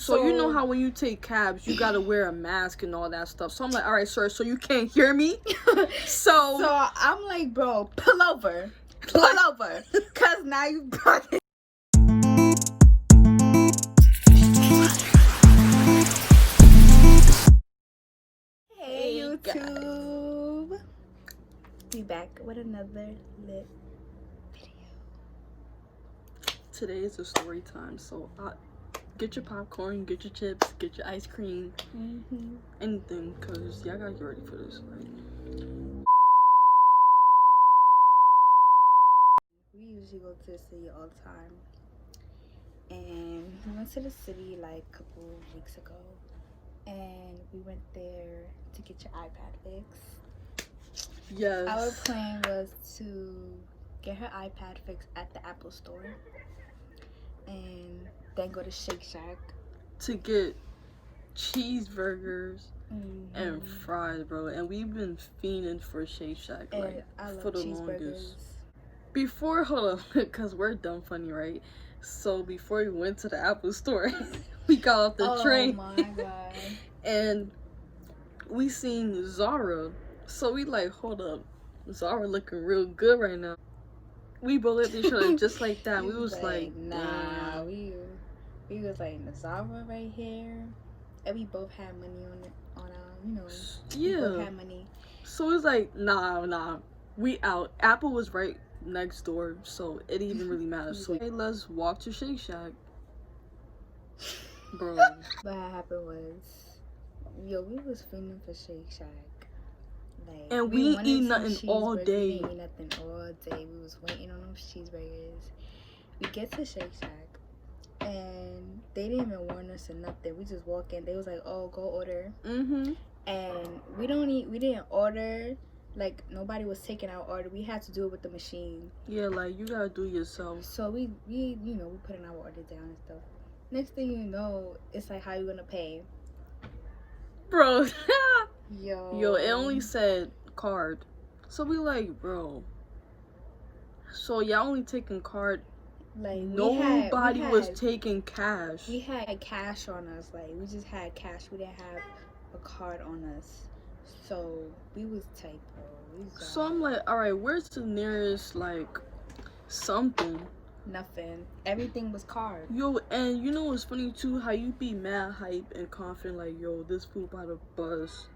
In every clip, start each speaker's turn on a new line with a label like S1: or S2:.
S1: So you know how when you take cabs, you gotta wear a mask and all that stuff. So I'm like, all right, sir, so you can't hear me? So
S2: I'm like, bro, pull over, cause now you brought it. Hey YouTube, guys. We back with another lit video.
S1: Today is a story time, so get your popcorn, get your chips, get your ice cream, anything, cause y'all gotta get ready for this.
S2: We usually go to the city all the time, and we went to the city like a couple weeks ago, and we went there to get your iPad fixed.
S1: Yes.
S2: Our plan was to get her iPad fixed at the Apple store, and then go to Shake Shack
S1: to get cheeseburgers and fries, bro. And we've been fiending for Shake Shack like for the longest. Before, hold on, cause we're dumb funny, right? So before we went to the Apple store, we got off the train.
S2: Oh my god!
S1: And we seen Zara, so we like, hold up, Zara looking real good right now. We both looked at each other just like that. We was like,
S2: nah. We was like, Zara right here, and we both had money we both had money.
S1: So it's like, nah, we out. Apple was right next door, so it didn't even really matter. So hey, let's walk to Shake Shack, bro.
S2: What happened was, we was feeling for Shake Shack, like,
S1: and we ain't eat nothing all day.
S2: We ain't eat nothing all day. We was waiting on those cheeseburgers. We get to Shake Shack, and they didn't even warn us or nothing. We just walk in. They was like, "Oh, go order." And we didn't order. Like, nobody was taking our order. We had to do it with the machine.
S1: Yeah, like, you gotta do it yourself.
S2: So we putting our order down and stuff. Next thing you know, it's like, how you gonna pay?
S1: Bro.
S2: Yo,
S1: it only said card. So we like, bro. So y'all only taking card?
S2: Like,
S1: nobody was taking cash.
S2: We had cash on us. Like, we just had cash. We didn't have a card on us. So we was tight, bro.
S1: So I'm like, all right, where's the nearest like something?
S2: Nothing. Everything was card.
S1: Yo, and you know what's funny too? How you be mad hype and confident, like, yo, this food by the bus.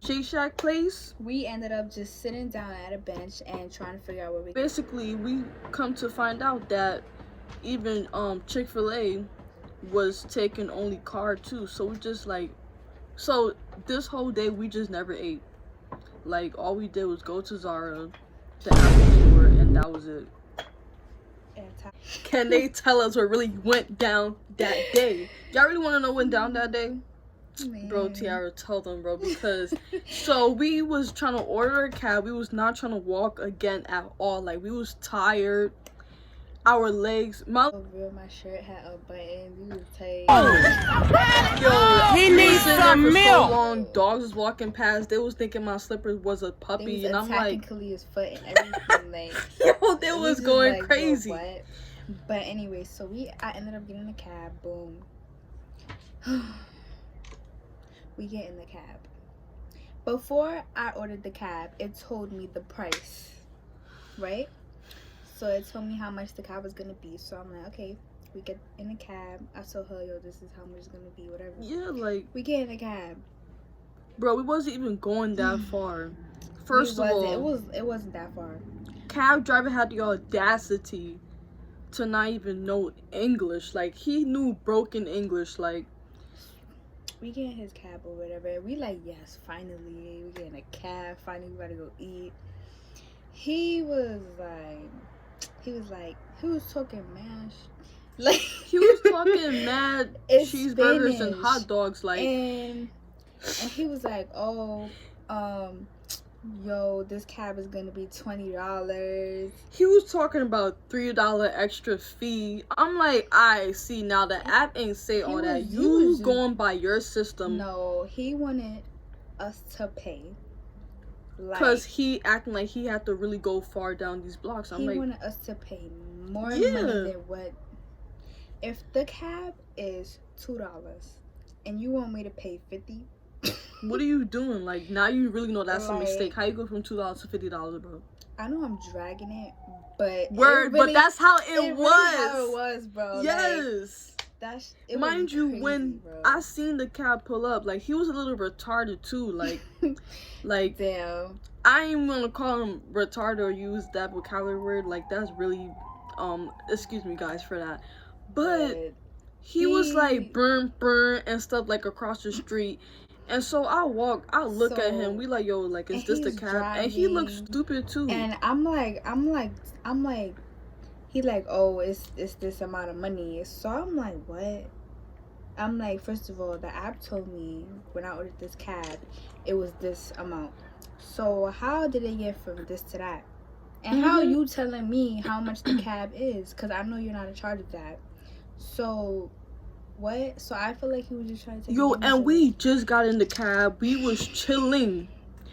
S1: Shake Shack place.
S2: We ended up just sitting down at a bench and trying to figure out where we.
S1: Basically, we come to find out that even Chick-fil-A was taking only card too. So we just like, so this whole day we just never ate. Like, all we did was go to Zara, the Apple store, and that was it. Can they tell us what really went down that day? Y'all really want to know what went down that day? Man. Bro, Tiara, tell them, bro, because so we was trying to order a cab. We was not trying to walk again at all. Like, we was tired. Our legs, my
S2: shirt had a button. We was tight.
S1: Yo, he needs some milk. So long, dogs was walking past. They was thinking my slippers was a puppy, and I'm like,
S2: Kalia's foot and everything. Like,
S1: yo, they was going like, crazy.
S2: What? But anyway, so I ended up getting a cab. Boom. We get in the cab. Before I ordered the cab, it told me the price, right? So it told me how much the cab was gonna be. So I'm like, okay, we get in the cab. I told her, yo, this is how much it's gonna be, whatever.
S1: Yeah, like,
S2: we get in the cab.
S1: Bro, we wasn't even going that far. First of all,
S2: it wasn't that far.
S1: Cab driver had the audacity to not even know English. Like, he knew broken English. Like,
S2: we get in his cab or whatever. We like, yes, finally, we get in a cab. Finally, we gotta go eat. He was talking mash. Like,
S1: he was talking mad cheeseburgers
S2: Spanish.
S1: And hot dogs, like,
S2: and he was like, oh, yo, this cab is gonna be $20.
S1: He was talking about $3 extra fee. I'm like, I see now the app ain't say all that. You going by your system.
S2: No, he wanted us to pay.
S1: Because he acting like he had to really go far down these blocks. I'm like,
S2: he wanted us to pay more money than what. If the cab is $2 and you want me to pay 50,
S1: what are you doing? Like, now you really know that's a
S2: Like-
S1: mistake. How you go from $2 to $50, bro?
S2: I know I'm dragging it, but
S1: Word, but that's how it was.
S2: Really how it was, bro.
S1: Yes.
S2: Like,
S1: Mind you,
S2: crazy,
S1: when
S2: bro.
S1: I seen the cab pull up, like, he was a little retarded too. Like,
S2: damn.
S1: I ain't gonna call him retarded or use that vocabulary word. Like, that's really, excuse me, guys, for that. But he was like burn and stuff like across the street. And so I look at him. We like, yo, like, is this the cab?
S2: Driving,
S1: and he looks stupid too.
S2: And I'm like, he like, oh, it's this amount of money. So I'm like, what? I'm like, first of all, the app told me when I ordered this cab, it was this amount. So how did it get from this to that? And how are you telling me how much the cab is? Because I know you're not in charge of that. So what? So I feel like he was just trying to take
S1: and we just got in the cab. We was chilling.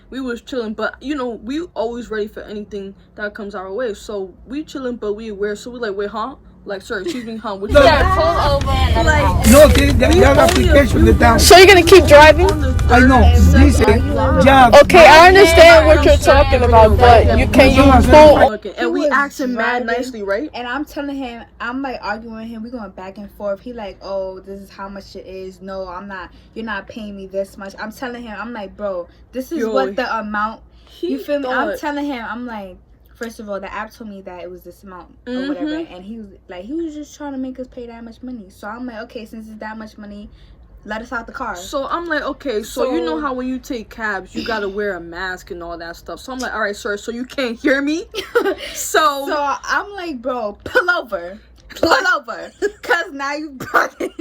S1: But you know, we always ready for anything that comes our way. So we chilling, but we aware. So we like, wait, huh? Like, sorry, excuse me, huh? What you
S3: pull over and
S1: like,
S4: no, they have application with them.
S3: So you're gonna keep driving?
S4: I know. Listen, yeah.
S3: Okay, I understand what you're talking about, but you pull?
S1: And we asking mad nicely, right?
S2: And I'm telling him, I'm like arguing with him. We going back and forth. He like, oh, this is how much it is. No, I'm not. You're not paying me this much. I'm telling him, I'm like, bro, this is what the amount. You feel me? I'm telling him, I'm like, first of all, the app told me that it was this amount or whatever, and he was just trying to make us pay that much money. So I'm like, okay, since it's that much money, let us out the car.
S1: So I'm like, okay, so you know how when you take cabs, you gotta wear a mask and all that stuff. So I'm like, all right, sir, so you can't hear me? So
S2: I'm like, bro, pull over, cause now you brought it.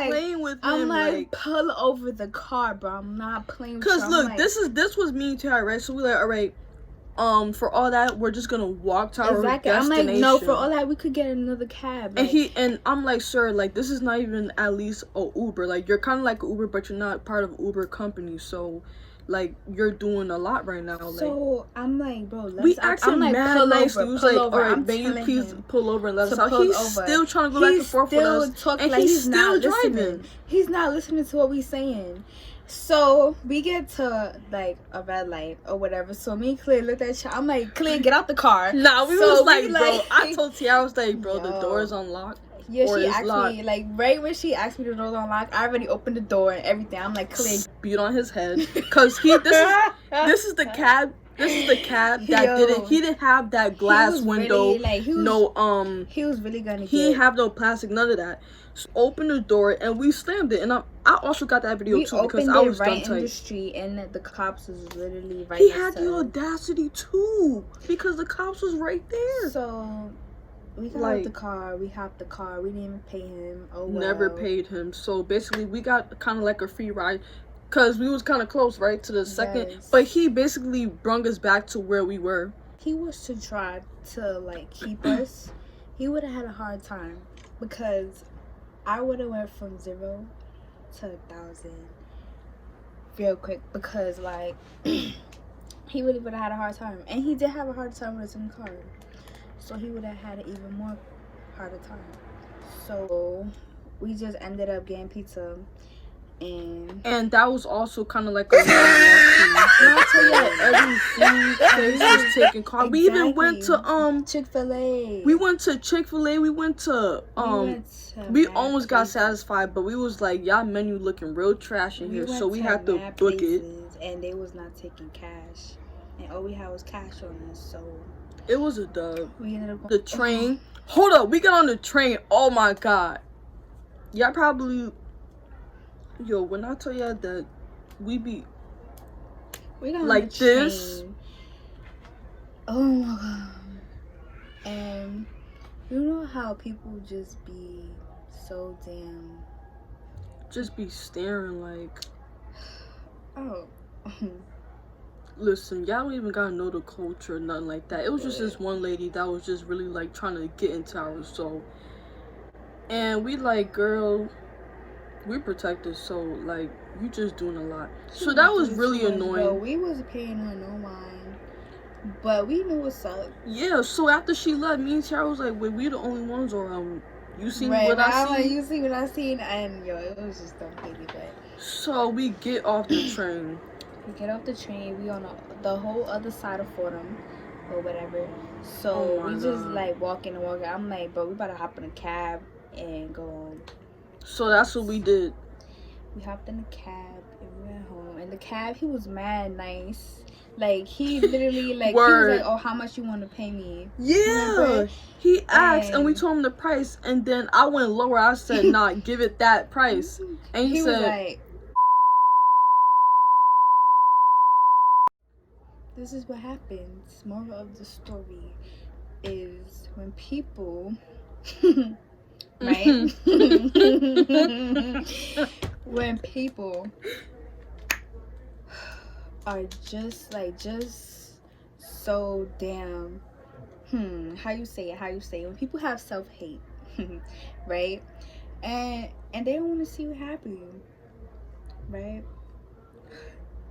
S1: playing with him.
S2: I'm like, pull over the car, bro. I'm not playing with you.
S1: Cause look, this was me and Tiara, right? So we like, all right, for all that, we're just gonna walk to our destination.
S2: I'm like, no, for all that, we could get another cab.
S1: Like, and I'm like, sir, like, this is not even at least a Uber. Like, you're kind of like Uber, but you're not part of Uber company. So, like, you're doing a lot right now. Like,
S2: so I'm like, bro,
S1: we asked him mad nicely. He was like, all right, may you please pull over and let us out. He's still trying to go back and forth with us, and
S2: like
S1: he's still driving.
S2: Listening. He's not listening to what we're saying. So we get to like a red light or whatever. So me and Claire looked at each other. I'm like, Claire, get out the car.
S1: Nah, we was like, bro. I told Tiara, I was like, bro, the door is unlocked.
S2: Yeah, she asked me, like, right when she asked me the door's unlocked, I already opened the door and everything. I'm like, Claire,
S1: beat on his head, cause this is the cab. This is the cab that didn't have that glass window.
S2: Really, he was really gonna.
S1: He didn't have no plastic, none of that. So opened the door and we slammed it, and I also got that video too because I was
S2: right
S1: done
S2: in the street, and the cops was literally right.
S1: He had the audacity too because the cops was right there.
S2: So we got out the car. We hopped the car. We didn't even pay him. Oh well.
S1: Never paid him. So basically, we got kind of like a free ride. Cause we was kind of close, right, to the second.
S2: Yes.
S1: But he basically brung us back to where we were.
S2: He was to try to like keep us. He would have had a hard time because I would have went from 0 to 1,000 real quick because like he would have had a hard time, and he did have a hard time with his own car, so he would have had an even more harder time. So we just ended up getting pizza. And
S1: that was also kind of like a I tell you, every food place was taking call. We even went to
S2: Chick-fil-A.
S1: We went to Chick-fil-A. We went to we almost got satisfied, but we was like, y'all menu looking real trash in here, so we had to book it.
S2: And they was not taking cash, and all we had was cash on us, so
S1: it was a dub.
S2: We ended up
S1: the train. Hold up, we got on the train. Oh my god, y'all probably. Yo, when I tell y'all that we
S2: got
S1: like this.
S2: Oh my god. And you know how people just be so damn.
S1: Just be staring like.
S2: Oh.
S1: Listen, y'all don't even gotta know the culture, nothing like that. It was just this one lady that was just really like trying to get into our soul. And we like, girl, we protected, so like you just doing a lot. So that was really annoying.
S2: Bro, we was paying her no mind, but we knew what's up.
S1: Yeah. So after she left, me and Tiara was like, wait, we the only ones, or you seen
S2: right,
S1: what I seen?
S2: Like, you see what I seen, and yo, it was just dumb crazy. But
S1: so we get off the train.
S2: We get off the train. We on the whole other side of Fordham or whatever. So we just like walking. I'm like, bro, we about to hop in a cab and go home.
S1: So that's what we did.
S2: We hopped in the cab and we went home. And the cab, he was mad nice. Like, he literally, like, he was like, oh, how much you want to pay me?
S1: Yeah. Remember? He asked and we told him the price. And then I went lower. I said, nah, give it that price. And he said,
S2: was like, this is what happens. Moral of the story is when people, right? When people are just so damn, how you say it? When people have self-hate, right? And they don't want to see you happy, right?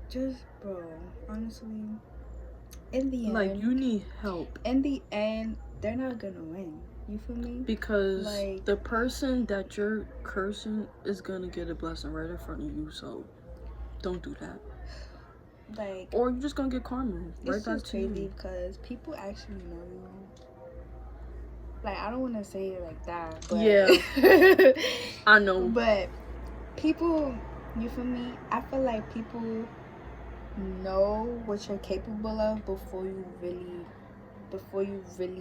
S2: Just, bro, honestly, in the end,
S1: like, you need help.
S2: In the end, they're not gonna win. You feel me?
S1: Because like, the person that you're cursing is gonna get a blessing right in front of you. So don't do that.
S2: Like,
S1: or you're just gonna get karma right back to you.
S2: It's crazy because people actually know you. Like, I don't want to say it like that, but
S1: yeah, I know.
S2: But people, you feel me? I feel like people know what you're capable of before you really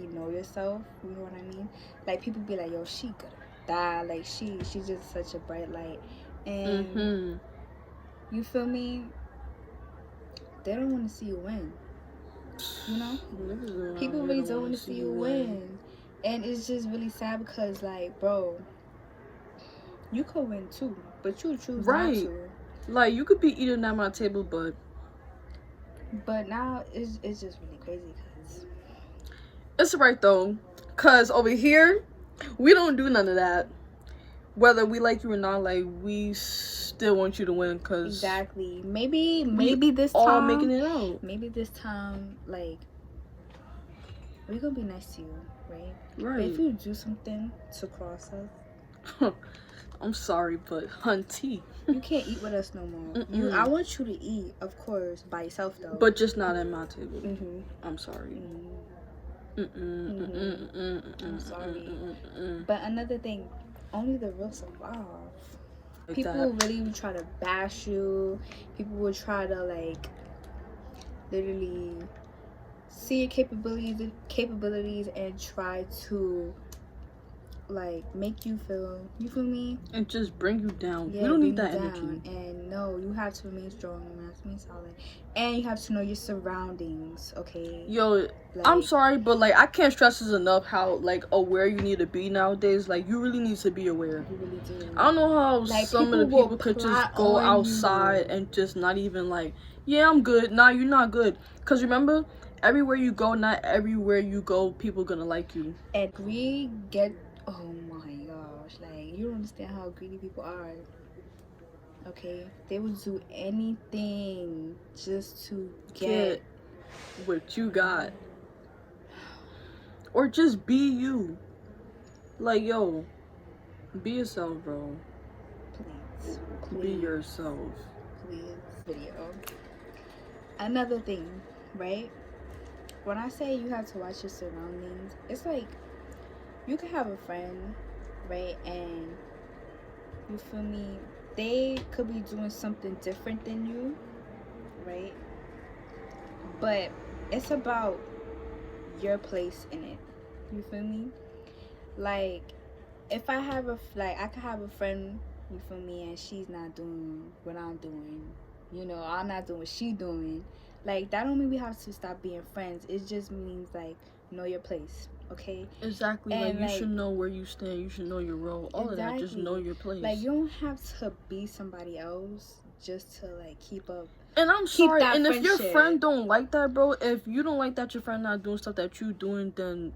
S2: know yourself. You know what I mean? Like, people be like, yo, she gonna die. Like, she's just such a bright light. And you feel me? They don't want to see you win. You know? People really don't want to see you win. And it's just really sad because, like, bro, you could win too, but you choose not to.
S1: Like, you could be eating at my table, but
S2: now it's just really crazy.
S1: It's right though, cause over here we don't do none of that. Whether we like you or not, like, we still want you to win. Cause
S2: exactly. Maybe this time
S1: all making it out.
S2: Maybe this time, like, we're gonna be nice to you, right?
S1: Right.
S2: But if you do something to cross us,
S1: I'm sorry, but hunty,
S2: you can't eat with us no more. I want you to eat, of course, by yourself though.
S1: But just not at my table. I'm sorry.
S2: I'm sorry. But another thing, only the real survive. Like people really would try to bash you. People would try to, like, literally see your capabilities and try to, like, make you feel, you feel me?
S1: And just bring you down.
S2: Yeah,
S1: we don't need that energy.
S2: And no, you have to remain strong, you have to remain solid. And you have to know your surroundings, okay?
S1: Yo, like, I'm sorry, but, like, I can't stress this enough how, like, aware you need to be nowadays. Like, you really need to be aware.
S2: You really do.
S1: I don't know how, like, some of the people could just go outside and just not even, like, yeah, I'm good. Nah, you're not good. Because remember, everywhere you go, not everywhere you go, people gonna like you.
S2: And we get, oh my gosh, like, you don't understand how greedy people are. Okay, they would do anything just to get
S1: what you got, or just be you. Like, yo, be yourself, bro.
S2: Please.
S1: Be yourself.
S2: Please. Video. Another thing, right? When I say you have to watch your surroundings, it's like you could have a friend, right? And you feel me? They could be doing something different than you, right? But it's about your place in it. You feel me? Like, if I have I could have a friend, you feel me, and she's not doing what I'm doing. You know, I'm not doing what she's doing. Like, that don't mean we have to stop being friends. It just means, like, know your place. Okay?
S1: Exactly. And like, you should know where you stand. You should know your role. All of that. Just know your place.
S2: Like, you don't have to be somebody else just to, like, keep up.
S1: And I'm sorry. And if your friend don't like that, bro, if you don't like that your friend not doing stuff that you doing, then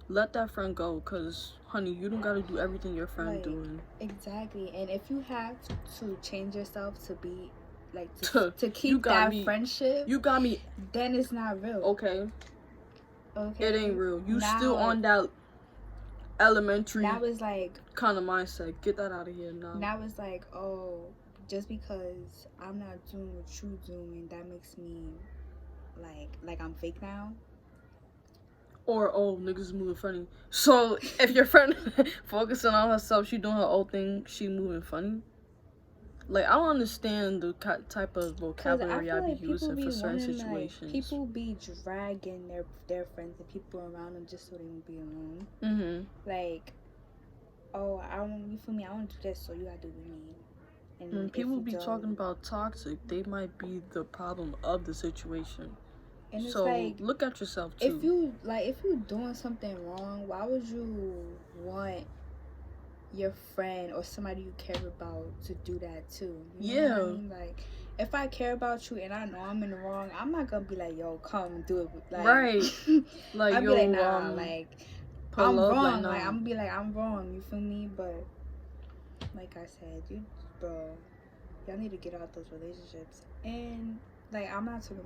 S1: let that friend go, because honey, you don't gotta do everything your friend
S2: Like,
S1: doing.
S2: Exactly. And if you have to change yourself to be like to keep
S1: that
S2: friendship,
S1: you got me,
S2: then it's not real.
S1: okay it ain't real. You still on that elementary
S2: now it's like
S1: kind of mindset. Get that out of here now.
S2: Now it's like, oh, just because I'm not doing what you doing, that makes me like I'm fake now.
S1: Or, oh, niggas is moving funny. So if your friend focusing on herself, she doing her own thing, she moving funny. Like, I don't understand the type of vocabulary I be using for certain situations.
S2: Like, people be dragging their friends and people around them just so they won't be alone. Like, oh, I don't, you feel me? I want to do this, so you gotta do it with me. And
S1: when people be talking about toxic, they might be the problem of the situation.
S2: And it's
S1: so
S2: like,
S1: look at yourself too.
S2: If you're doing something wrong, why would you want your friend or somebody you care about to do that too? You know what I mean? Like, if I care about you and I know I'm in the wrong, I'm not gonna be like, yo, come do it. Like,
S1: right. Like,
S2: I'll be like, nah, like, I'm wrong.
S1: Like,
S2: I'm gonna be like, I'm wrong. You feel me? But like I said, y'all need to get out those relationships. And like, I'm talking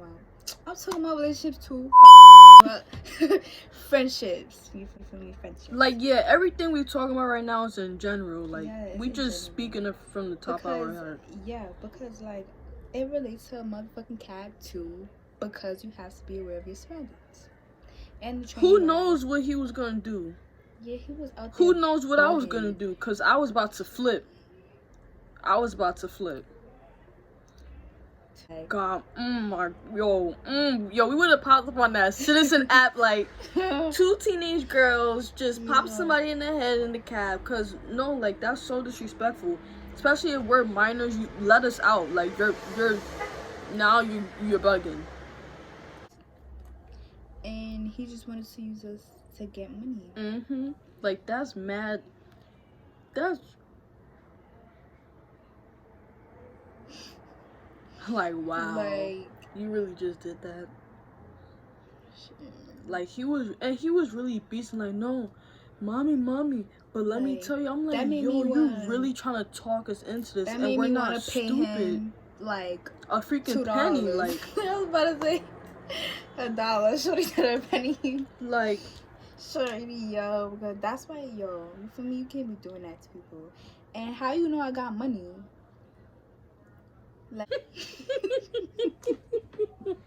S2: about relationships too. Friendships. You feel me? Friendships.
S1: Like, yeah, everything we talking about right now is in general. Like, we just speaking it from the top of our head.
S2: Yeah, because like, it relates to a motherfucking cat too. Because you have to be aware of your surroundings. And
S1: who knows what he was gonna do?
S2: Yeah, he was out there.
S1: Who knows what I was gonna do? Because I was about to flip. God, yo, we would have popped up on that citizen app like 2 teenage girls just pop somebody in the head in the cab. Cause no, like, that's so disrespectful. Especially if we're minors, you let us out. Like, you're bugging.
S2: And he just wanted to use us to get money.
S1: Like, that's mad. That's like, wow.
S2: Like,
S1: you really just did that. Like, he was really beasting, like, no, mommy, but let me tell you, I'm like, yo, you really trying to talk us into this, and we're not stupid. Him,
S2: like,
S1: a freaking $2. Penny, like.
S2: I was about to say $1. Shorty said a penny.
S1: Like,
S2: shorty, yo, because that's why, yo, you feel me? You can't be doing that to people. And how you know I got money? Like,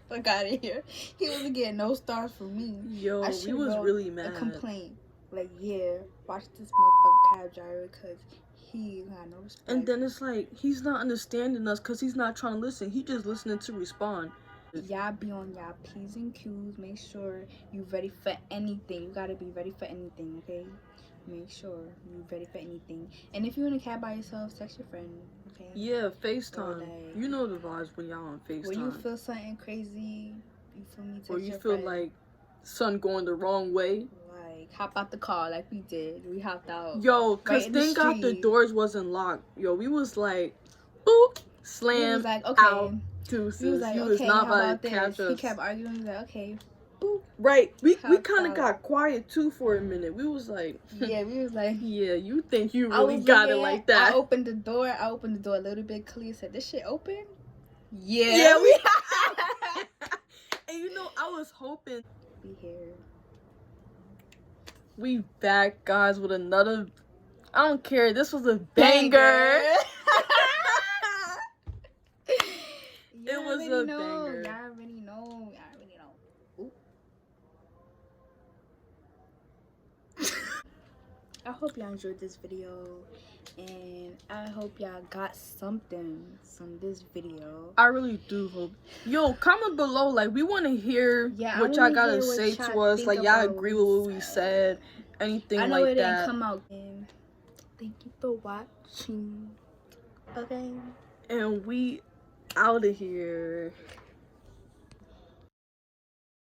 S2: fuck out of here. He wasn't getting no stars from me.
S1: Yo, we was really mad.
S2: A complaint. Like, yeah, watch this motherfucking cab driver because he got no respect.
S1: And then it's like, he's not understanding us because he's not trying to listen. He just listening to respond.
S2: Y'all be on y'all P's and Q's. Make sure you ready for anything. You gotta be ready for anything, okay? Make sure you ready for anything. And if you're in a cab by yourself, text your friend, okay?
S1: Yeah, FaceTime. Like, you know the vibes when y'all on FaceTime.
S2: When you feel something crazy, you feel me? Text
S1: or you
S2: your
S1: feel
S2: friend.
S1: like something going the wrong way.
S2: Like, hop out the car like we did. We hopped out.
S1: Yo, cause thank God the doors wasn't locked. Yo, we was like, boop, slam,
S2: was like, okay.
S1: out, deuces.
S2: We was like,
S1: you
S2: okay,
S1: was not
S2: how about
S1: to catch
S2: this?
S1: us.
S2: He kept arguing. He was like, okay. Boop.
S1: Right, we kind of got quiet too for a minute. We was like,
S2: yeah, we was like,
S1: yeah, you think you really got it like that?
S2: I opened the door a little bit. Khalil said, "This shit open?"
S1: Yeah, we. And you know, I was hoping.
S2: Be here.
S1: We back, guys, with another. I don't care. This was a banger. It was a banger.
S2: Y'all already know. Ooh. I hope y'all enjoyed this video, and I hope y'all got something from this video.
S1: I really do hope. Yo, comment below. Like, we want to hear what y'all gotta say to us. Like, y'all agree with what we said. Anything like that. I know it didn't
S2: come out. And thank you for watching. Okay.
S1: And we out of here.